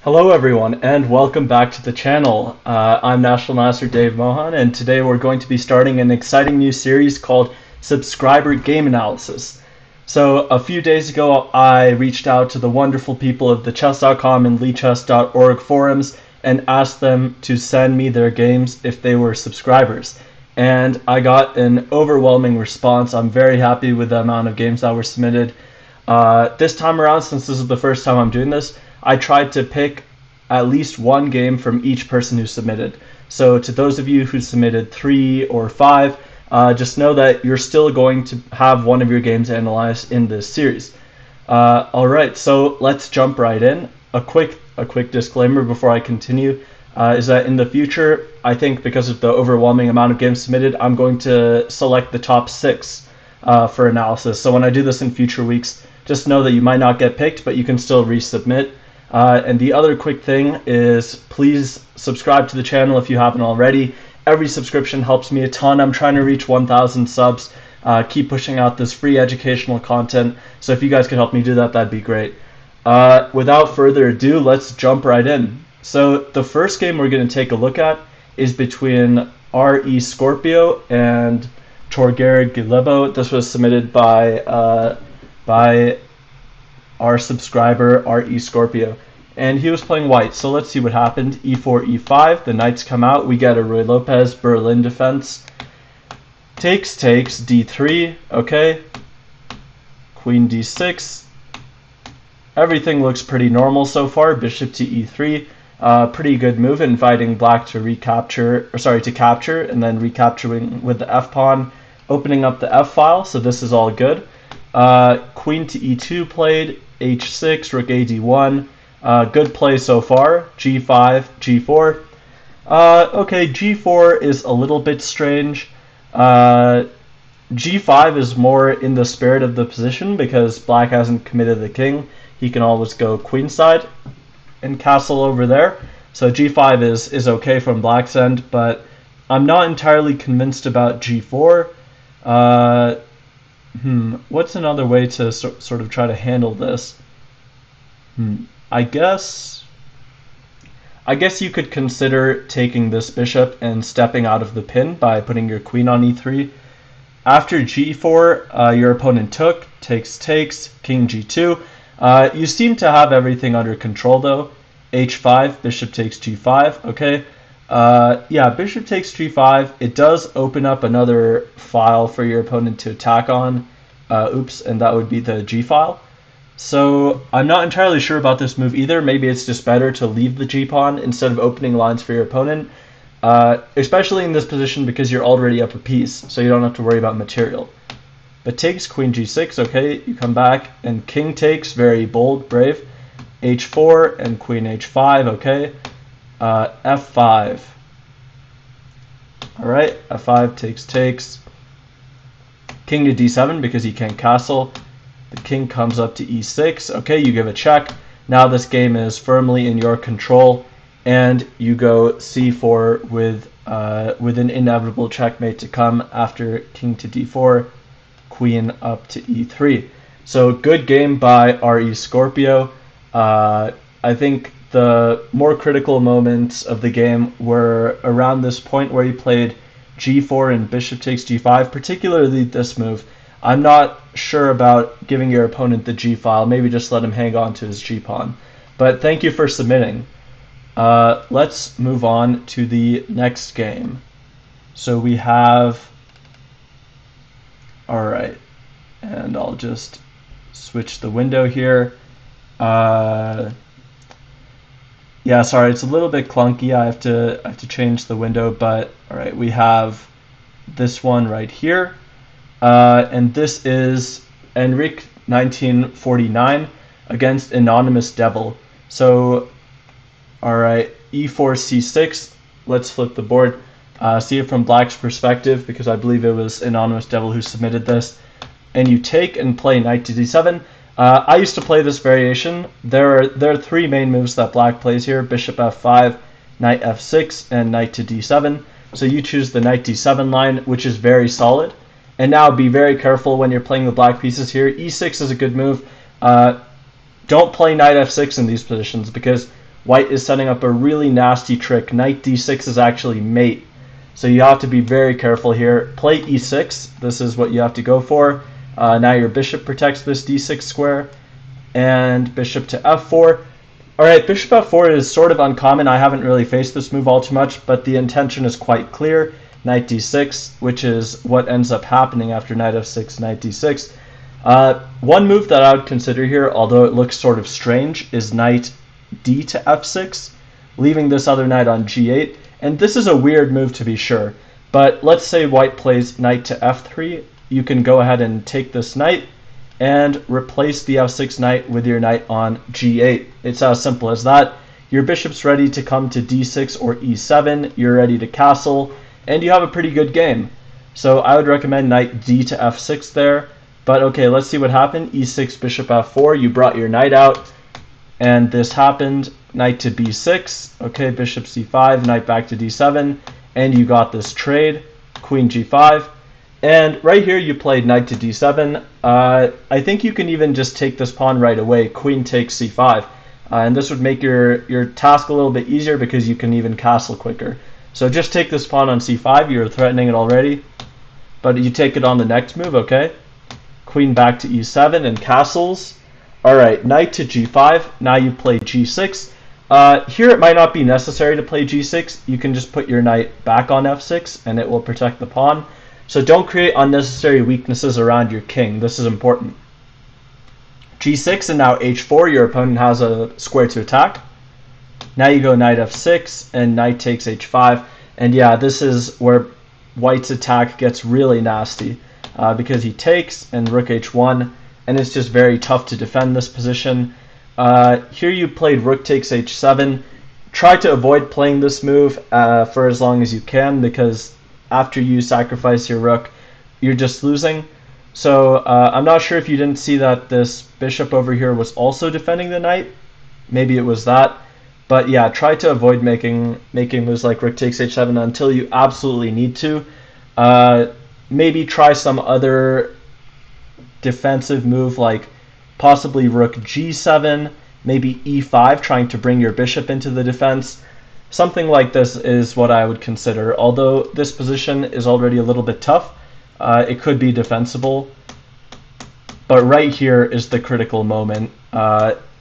Hello everyone and welcome back to the channel. I'm National Master Dave Mohan, and today we're going to be starting an exciting new series called Subscriber Game Analysis. So a few days ago I reached out to the wonderful people of the chess.com and lichess.org forums and asked them to send me their games if they were subscribers. And I got an overwhelming response. I'm very happy with the amount of games that were submitted. This time around, since this is the first time I'm doing this, I tried to pick at least one game from each person who submitted. So to those of you who submitted 3 or 5, just know that you're still going to have one of your games analyzed in this series. Alright, so let's jump right in. A quick disclaimer before I continue is that in the future, I think because of the overwhelming amount of games submitted, I'm going to select the top 6 for analysis. So when I do this in future weeks, just know that you might not get picked, but you can still resubmit. And the other quick thing is please subscribe to the channel if you haven't already. Every subscription helps me a ton. I'm trying to reach 1,000 subs, keep pushing out this free educational content. So if you guys could help me do that, that'd be great. Without further ado, let's jump right in. So the first game we're going to take a look at is between R.E. Scorpio and Torgeir Gilebo. This was submitted by our subscriber R.E. Scorpio, and he was playing white. So let's see what happened. E4, E5, the knights come out, we get a Ruy Lopez Berlin defense. Takes, D3, okay. Queen D6. Everything looks pretty normal so far. Bishop to E3, pretty good move, inviting black to capture, and then recapturing with the F pawn, opening up the F file, so this is all good. Queen to E2 played, H6, Rook A D1, good play so far. G5, G4. Okay, G4 is a little bit strange. G5 is more in the spirit of the position because black hasn't committed the king. He can always go queenside and castle over there. So G5 is okay from black's end, but I'm not entirely convinced about G4. What's another way to sort of try to handle this? I guess you could consider taking this bishop and stepping out of the pin by putting your queen on E3. After G4, your opponent took, takes, king G2. You seem to have everything under control though. H5, bishop takes G5, okay. Yeah, bishop takes G5. It does open up another file for your opponent to attack on. And that would be the G file. So I'm not entirely sure about this move either. Maybe it's just better to leave the G pawn instead of opening lines for your opponent, especially in this position because you're already up a piece, so you don't have to worry about material. But takes, queen G6, okay, you come back, and king takes, very bold, brave. H4 and queen H5, okay. F5. Alright, F5 takes. King to D7 because he can't castle. The king comes up to E6. Okay, you give a check. Now this game is firmly in your control, and you go C4 with an inevitable checkmate to come after king to D4, queen up to E3. So good game by R.E. Scorpio. I think the more critical moments of the game were around this point where he played G4 and bishop takes G5, particularly this move. I'm not sure about giving your opponent the G file. Maybe just let him hang on to his G pawn. But thank you for submitting. Let's move on to the next game. So we have... Alright, and I'll just switch the window here. Yeah, sorry, it's a little bit clunky. I have to change the window, but all right, we have this one right here, and this is Enric 1949 against Anonymous Devil. So, all right, E4 C6. Let's flip the board. See it from black's perspective because I believe it was Anonymous Devil who submitted this. And you take and play knight to D7. I used to play this variation. There are 3 main moves that black plays here: bishop F5, knight F6, and knight to D7. So you choose the knight D7 line, which is very solid. And now be very careful when you're playing the black pieces here. E6 is a good move. Don't play knight F6 in these positions because white is setting up a really nasty trick. Knight d6 is actually mate. So you have to be very careful here. Play e6. This is what you have to go for. Now your bishop protects this d6 square. And bishop to f4. Alright, bishop f4 is sort of uncommon. I haven't really faced this move all too much, but the intention is quite clear. Knight d6, which is what ends up happening after knight f6, knight d6. One move that I would consider here, although it looks sort of strange, is knight d to f6, leaving this other knight on g8. And this is a weird move to be sure, but let's say white plays knight to f3. You can go ahead and take this knight and replace the f6 knight with your knight on g8. It's as simple as that. Your bishop's ready to come to d6 or e7, you're ready to castle, and you have a pretty good game. So I would recommend knight d to f6 there. But okay, let's see what happened. e6, bishop f4, you brought your knight out, and this happened. Knight to b6, okay, bishop c5, knight back to d7, and you got this trade, queen g5. And right here you played knight to d7. I think you can even just take this pawn right away, queen takes c5. And this would make your task a little bit easier because you can even castle quicker. So just take this pawn on c5, you're threatening it already, but you take it on the next move, okay? Queen back to e7 and castles. Alright, knight to g5, now you play g6. Here it might not be necessary to play g6, you can just put your knight back on f6 and it will protect the pawn. So don't create unnecessary weaknesses around your king, this is important. g6 and now h4, your opponent has a square to attack. Now you go knight f6 and knight takes h5, and yeah, this is where white's attack gets really nasty because he takes and rook h1, and it's just very tough to defend this position. Here you played rook takes h7. Try to avoid playing this move for as long as you can, because after you sacrifice your rook, you're just losing. So I'm not sure if you didn't see that this bishop over here was also defending the knight. Maybe it was that. But yeah, try to avoid making moves like rook takes h7 until you absolutely need to. Maybe try some other defensive move like possibly rook g7, maybe e5, trying to bring your bishop into the defense. Something like this is what I would consider. Although this position is already a little bit tough, it could be defensible. But right here is the critical moment.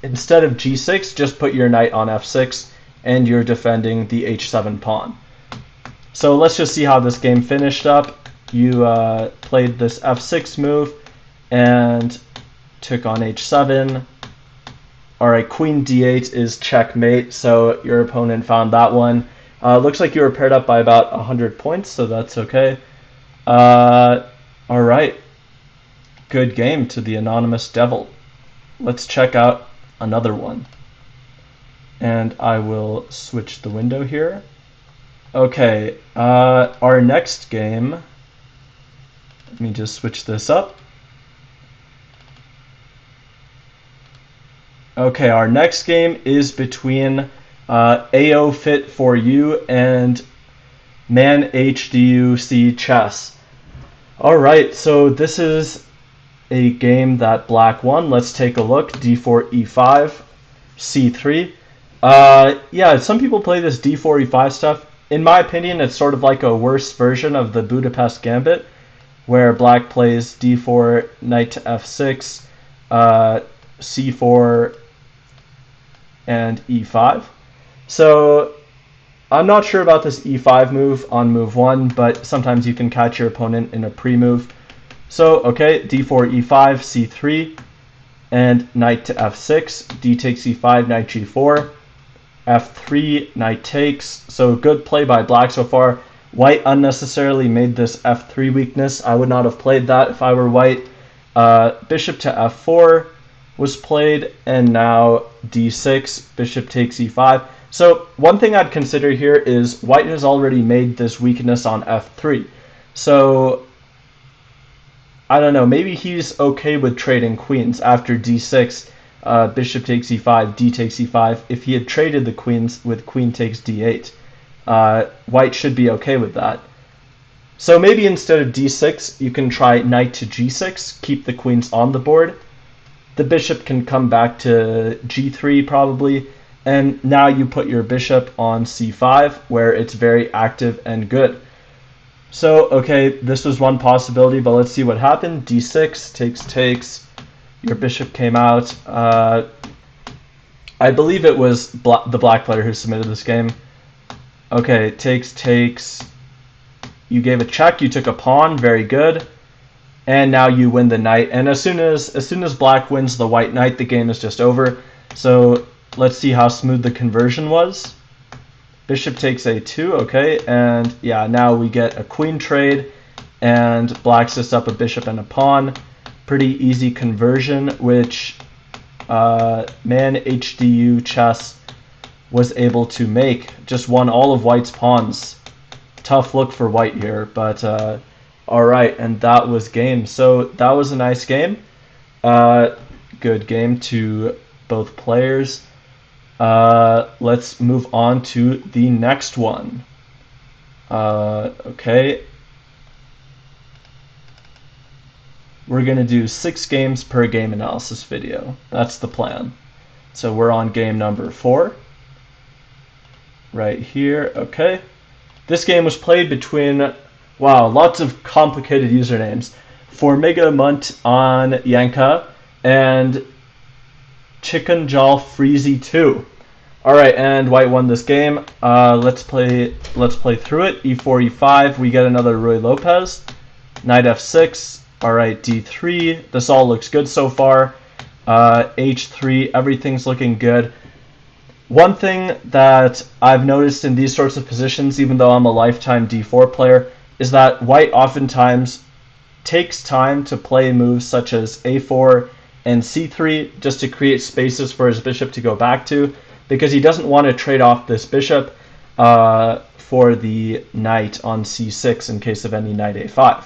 Instead of g6, just put your knight on f6, and you're defending the h7 pawn. So let's just see how this game finished up. You played this f6 move and took on h7. Alright, queen d8 is checkmate, so your opponent found that one. Looks like you were paired up by about 100 points, so that's okay. Alright, good game to the anonymous devil. Let's check out another one. And I will switch the window here. Okay, our next game, let me just switch this up. Okay, our next game is between AO Fit for You and Man HDUC Chess. Alright, so this is a game that black won. Let's take a look. d4, e5, c3. Yeah, some people play this d4, e5 stuff. In my opinion, it's sort of like a worse version of the Budapest Gambit, where black plays d4, knight to f6, c4, and e5. So I'm not sure about this e5 move on move 1, but sometimes you can catch your opponent in a pre-move. So, okay, d4, e5, c3, and knight to f6, d takes e5, knight g4, f3, knight takes. So good play by black so far. White unnecessarily made this f3 weakness. I would not have played that if I were white. Bishop to f4 was played, and now d6, bishop takes e5. So one thing I'd consider here is white has already made this weakness on f3. So I don't know, maybe he's okay with trading queens after d6, bishop takes e5, d takes e5. If he had traded the queens with queen takes d8, white should be okay with that. So maybe instead of d6, you can try knight to g6, keep the queens on the board. The bishop can come back to g3 probably, And now you put your bishop on c5, where it's very active and good. So, okay, this was one possibility, but let's see what happened. d6, takes. Your bishop came out. I believe it was the black player who submitted this game. Okay, takes. You gave a check, you took a pawn, very good. And now you win the knight. And as soon as black wins the white knight, the game is just over. So let's see how smooth the conversion was. Bishop takes a2, okay, and yeah, now we get a queen trade, and black sets up a bishop and a pawn. Pretty easy conversion, which Man HDU Chess was able to make. Just won all of white's pawns. Tough look for white here, but alright, and that was game. So that was a nice game. Good game to both players. Let's move on to the next one. Okay. We're going to do 6 games per game analysis video. That's the plan. So we're on game number 4. Right here. Okay. This game was played between, wow, lots of complicated usernames. Formigamunt on Yanka and Chicken Jal Freezy 2. Alright, and white won this game. Let's play through it. e4, e5, we get another Ruy Lopez. Knight f6. Alright, d3. This all looks good so far. h3, everything's looking good. One thing that I've noticed in these sorts of positions, even though I'm a lifetime d4 player, is that white oftentimes takes time to play moves such as a4 and c3 just to create spaces for his bishop to go back to, because he doesn't want to trade off this bishop for the knight on c6 in case of any knight a5.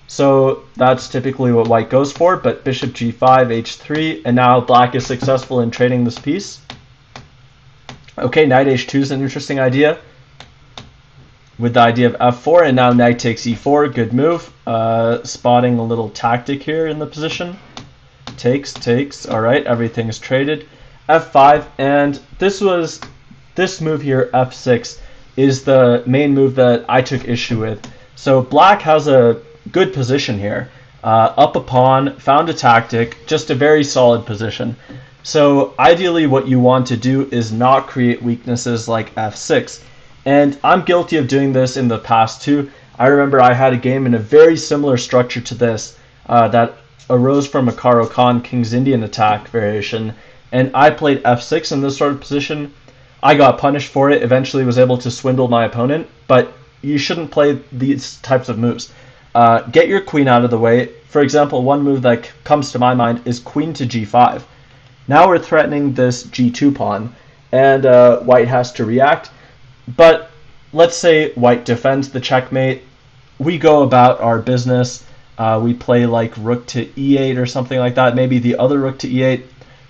So that's typically what white goes for, but bishop g5, h3, and now black is successful in trading this piece. Okay, knight h2 is an interesting idea with the idea of f4, and now knight takes e4, good move. Spotting a little tactic here in the position. Takes, alright, everything is traded. f5, and this move here, f6, is the main move that I took issue with. So black has a good position here. Up a pawn, found a tactic, just a very solid position. So ideally what you want to do is not create weaknesses like f6. And I'm guilty of doing this in the past too. I remember I had a game in a very similar structure to this that arose from a Caro-Kann King's Indian attack variation, and I played f6 in this sort of position. I got punished for it, eventually was able to swindle my opponent, but you shouldn't play these types of moves. Get your queen out of the way. For example, one move that comes to my mind is queen to g5. Now we're threatening this g2 pawn, and white has to react. But let's say white defends the checkmate. We go about our business. We play like rook to e8 or something like that, maybe the other rook to e8.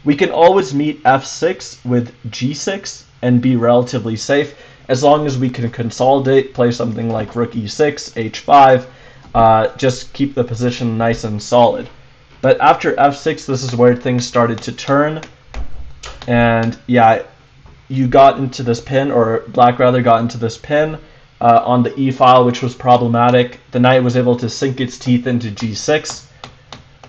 We can always meet f6 with g6 and be relatively safe, as long as we can consolidate, play something like rook e6, h5, just keep the position nice and solid. But after f6, this is where things started to turn, and yeah, you got into this pin, or black rather got into this pin on the e file, which was problematic. The knight was able to sink its teeth into g6.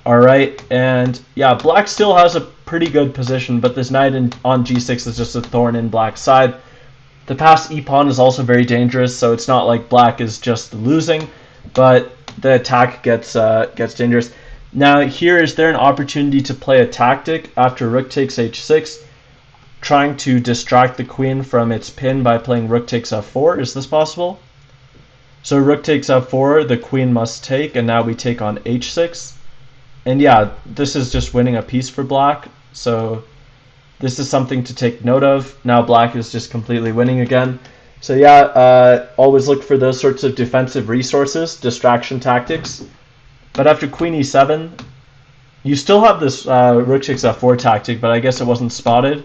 Alright, and yeah, black still has a pretty good position, but this knight on g6 is just a thorn in black's side. The passed e-pawn is also very dangerous, so it's not like black is just losing, but the attack gets dangerous. Now here, is there an opportunity to play a tactic after rook takes h6, trying to distract the queen from its pin by playing rook takes f4? Is this possible? So rook takes f4, the queen must take, and now we take on h6. And yeah, this is just winning a piece for black, so this is something to take note of. Now black is just completely winning again. So yeah, always look for those sorts of defensive resources, distraction tactics. But after queen e7, you still have this rook takes f4 tactic, but I guess it wasn't spotted.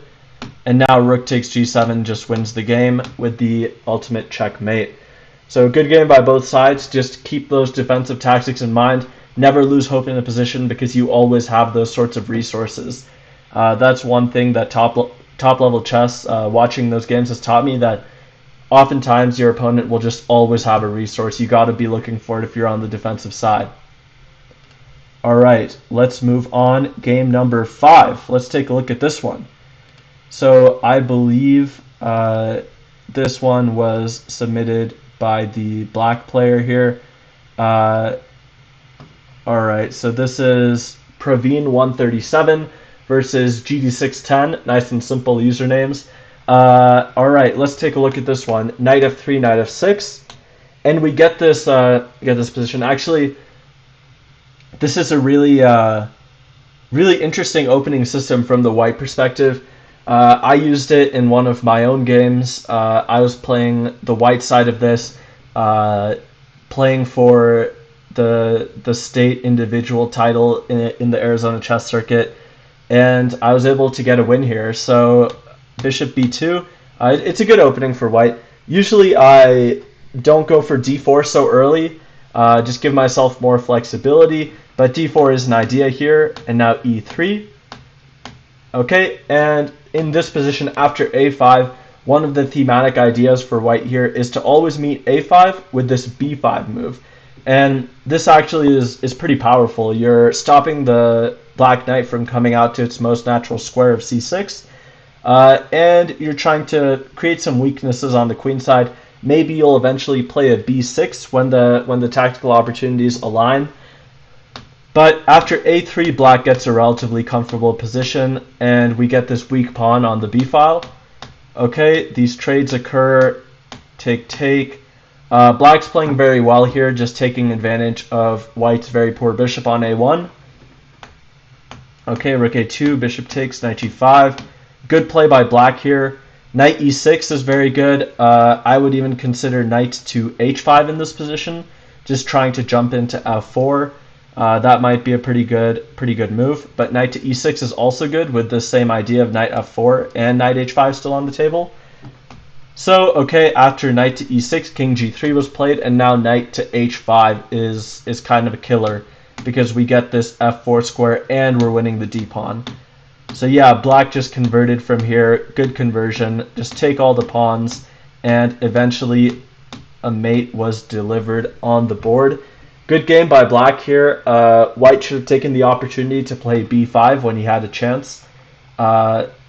And now rook takes g7 just wins the game with the ultimate checkmate. So good game by both sides. Just keep those defensive tactics in mind. Never lose hope in a position, because you always have those sorts of resources. That's one thing that top top level chess, watching those games has taught me that oftentimes your opponent will just always have a resource. You got to be looking for it if you're on the defensive side. All right, let's move on. Game number 5. Let's take a look at this one. So I believe this one was submitted by the black player here. All right, so this is Praveen137 versus GD610. Nice and simple usernames. All right, let's take a look at this one. Knight f3, knight f6, and we get this position. Actually, this is a really interesting opening system from the white perspective. I used it in one of my own games. I was playing the white side of this, playing for the state individual title in the Arizona chess circuit, and I was able to get a win here. So bishop b2, it's a good opening for white. Usually I don't go for d4 so early, just give myself more flexibility, but d4 is an idea here, and now e3. Okay, and in this position after a5, one of the thematic ideas for white here is to always meet a5 with this b5 move. And this actually is pretty powerful. You're stopping the black knight from coming out to its most natural square of c6, and you're trying to create some weaknesses on the queen side. Maybe you'll eventually play a b6 when the tactical opportunities align. But after a3, black gets a relatively comfortable position, and we get this weak pawn on the b file. Okay, these trades occur. Take. Black's playing very well here, just taking advantage of white's very poor bishop on a1. Okay, rook a2, bishop takes, knight g5. Good play by black here. Knight e6 is very good. I would even consider knight to h5 in this position, just trying to jump into f4. That might be a pretty good move. But knight to e6 is also good with the same idea of knight f4 and knight h5 still on the table. So, okay, after knight to e6, king g3 was played, and now knight to h5 is kind of a killer because we get this f4 square and we're winning the d-pawn. So yeah, black just converted from here. Good conversion. Just take all the pawns, and eventually a mate was delivered on the board. Good game by black here. White should have taken the opportunity to play b5 when he had a chance.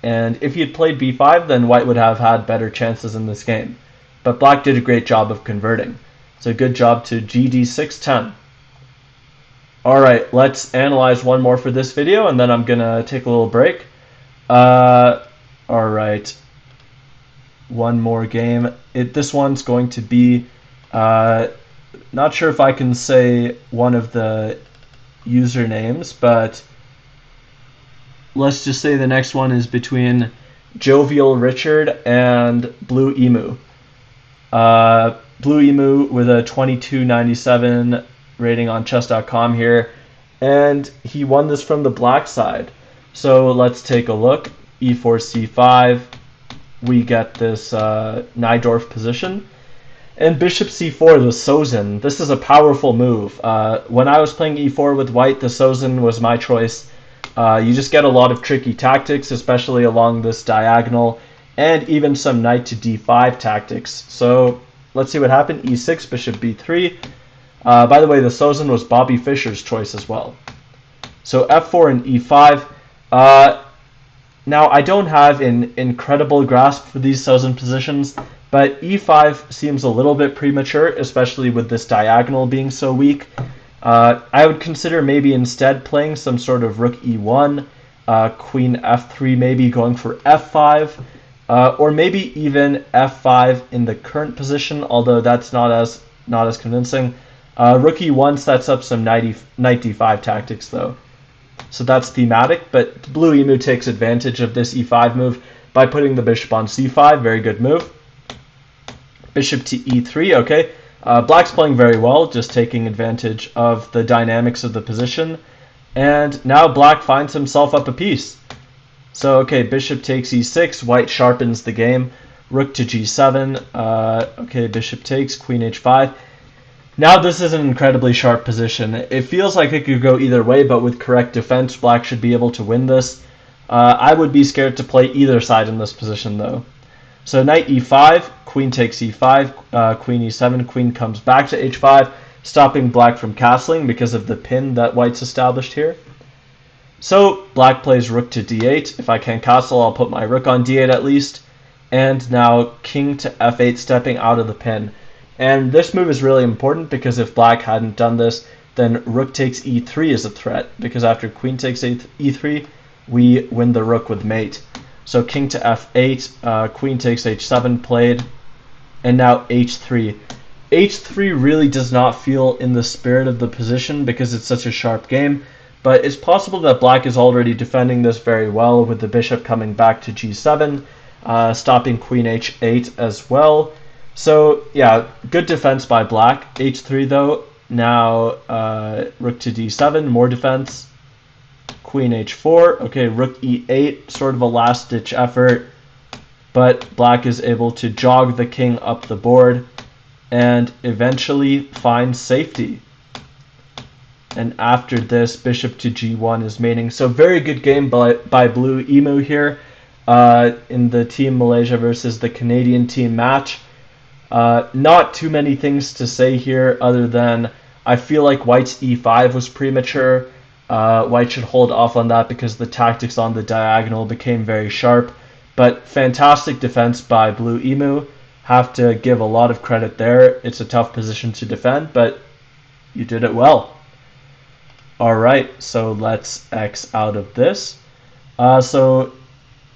And if he had played b5, then white would have had better chances in this game. But black did a great job of converting. So good job to GD610. Alright, let's analyze one more for this video, and then I'm going to take a little break. Alright, one more game. This one's going to be, not sure if I can say one of the usernames, but let's just say the next one is between Jovial Richard and Blue Emu. Blue Emu with a 2297 rating on chess.com here, and he won this from the black side. So let's take a look. e4 c5, we get this Najdorf position, and bishop c4, the Sozin. This is a powerful move. When I was playing e4 with white, the Sozin was my choice. You just get a lot of tricky tactics, especially along this diagonal, and even some knight to d5 tactics. So let's see what happened. e6, bishop b3. By the way, the Sozin was Bobby Fischer's choice as well. So f4 and e5. Now, I don't have an incredible grasp for these Sozin positions, but e5 seems a little bit premature, especially with this diagonal being so weak. I would consider maybe instead playing some sort of rook e1, queen f3, maybe going for f5, or maybe even f5 in the current position, although that's not as convincing. Rook e1 sets up some knight d5 tactics though. So that's thematic, but Blue Emu takes advantage of this e5 move by putting the bishop on c5. Very good move. Bishop to e3, okay. Black's playing very well, just taking advantage of the dynamics of the position. And now black finds himself up a piece. So, okay, bishop takes e6, white sharpens the game. Rook to g7, okay, bishop takes, queen h5. Now this is an incredibly sharp position. It feels like it could go either way, but with correct defense, black should be able to win this. I would be scared to play either side in this position though. So knight e5, queen takes e5, queen e7, queen comes back to h5, stopping black from castling because of the pin that white's established here. So black plays rook to d8. If I can't castle, I'll put my rook on d8 at least. And now king to f8, stepping out of the pin. And this move is really important because if black hadn't done this, then rook takes e3 is a threat, because after queen takes e3, we win the rook with mate. So king to f8, queen takes h7 played, and now h3. h3 really does not feel in the spirit of the position because it's such a sharp game, but it's possible that black is already defending this very well with the bishop coming back to g7, stopping queen h8 as well. So yeah, good defense by black. h3 though, now rook to d7, more defense. Queen h4, okay, rook e8, sort of a last-ditch effort, but black is able to jog the king up the board and eventually find safety. And after this, bishop to g1 is mating. So very good game by Blue Emu here in the Team Malaysia versus the Canadian team match. Not too many things to say here other than I feel like white's e5 was premature. White should hold off on that because the tactics on the diagonal became very sharp. But fantastic defense by Blue Emu. Have to give a lot of credit there. It's a tough position to defend, but you did it well. Alright, so let's X out of this. So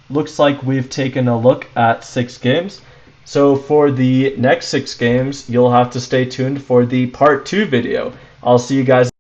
looks like we've taken a look at 6 games. So for the next 6 games, you'll have to stay tuned for the part 2 video. I'll see you guys